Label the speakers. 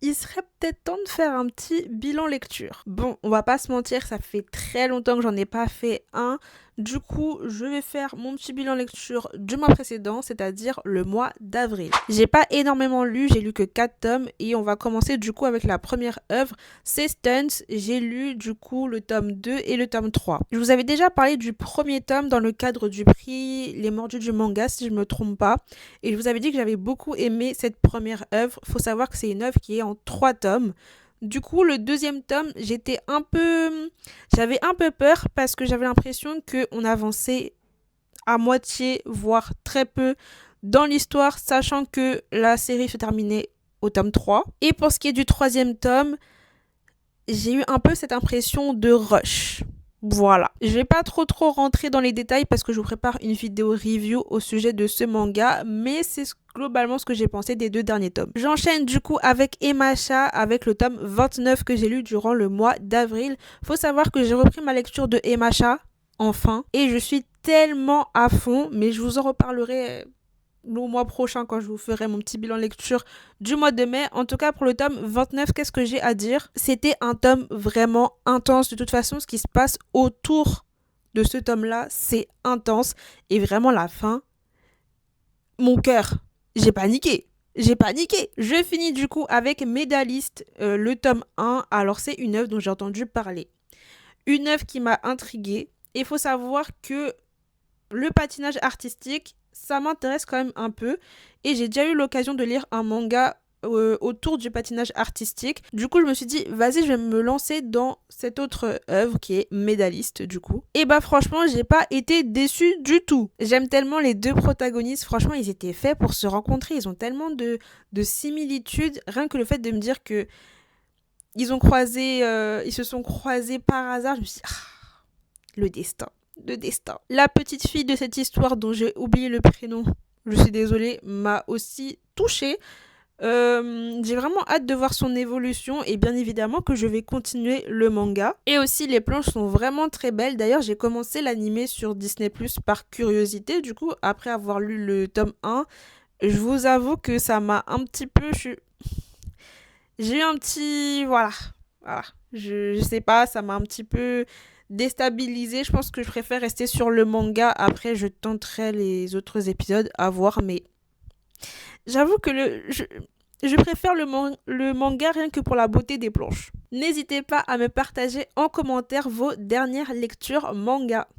Speaker 1: il serait peut-être temps de faire un petit bilan lecture. Bon, on va pas se mentir, ça fait très longtemps que j'en ai pas fait un. Du coup, je vais faire mon petit bilan lecture du mois précédent, c'est-à-dire le mois d'avril. J'ai pas énormément lu, j'ai lu que 4 tomes et on va commencer du coup avec la première œuvre, c'est Stunts. J'ai lu du coup le tome 2 et le tome 3. Je vous avais déjà parlé du premier tome dans le cadre du prix Les Mordus du manga si je me trompe pas. Et je vous avais dit que j'avais beaucoup aimé cette première œuvre. Faut savoir que c'est une œuvre qui est en 3 tomes. Du coup, le deuxième tome, j'avais un peu peur parce que j'avais l'impression qu'on avançait à moitié, voire très peu dans l'histoire, sachant que la série se terminait au tome 3. Et pour ce qui est du troisième tome, j'ai eu un peu cette impression de rush. Voilà. Je vais pas trop rentrer dans les détails parce que je vous prépare une vidéo review au sujet de ce manga, mais c'est globalement ce que j'ai pensé des 2 derniers tomes. J'enchaîne du coup avec Emacha, avec le tome 29 que j'ai lu durant le mois d'avril. Faut savoir que j'ai repris ma lecture de Emacha, enfin, et je suis tellement à fond, mais je vous en reparlerai le mois prochain quand je vous ferai mon petit bilan lecture du mois de mai. En tout cas, pour le tome 29, qu'est-ce que j'ai à dire? C'était un tome vraiment intense. De toute façon, ce qui se passe autour de ce tome-là, c'est intense. Et vraiment, la fin, mon cœur, j'ai paniqué. J'ai paniqué. Je finis du coup avec Médaliste, le tome 1. Alors, c'est une œuvre dont j'ai entendu parler. Une œuvre qui m'a intriguée. Et il faut savoir que le patinage artistique, ça m'intéresse quand même un peu. Et j'ai déjà eu l'occasion de lire un manga autour du patinage artistique. Du coup, je me suis dit, vas-y, je vais me lancer dans cette autre œuvre qui est Médaliste, du coup. Et bah, franchement, j'ai pas été déçue du tout. J'aime tellement les 2 protagonistes. Franchement, ils étaient faits pour se rencontrer. Ils ont tellement de similitudes. Rien que le fait de me dire que ils se sont croisés par hasard, je me suis dit, ah, le destin. Le destin. La petite fille de cette histoire dont j'ai oublié le prénom, je suis désolée, m'a aussi touchée. J'ai vraiment hâte de voir son évolution et bien évidemment que je vais continuer le manga. Et aussi les planches sont vraiment très belles. D'ailleurs j'ai commencé l'animé sur Disney Plus par curiosité. Du coup après avoir lu le tome 1, je vous avoue que ça m'a un petit peu... J'ai eu un petit... Voilà. Je sais pas, ça m'a un petit peu déstabilisée. Je pense que je préfère rester sur le manga. Après, je tenterai les autres épisodes à voir. Mais j'avoue que je préfère le manga rien que pour la beauté des planches. N'hésitez pas à me partager en commentaire vos dernières lectures manga.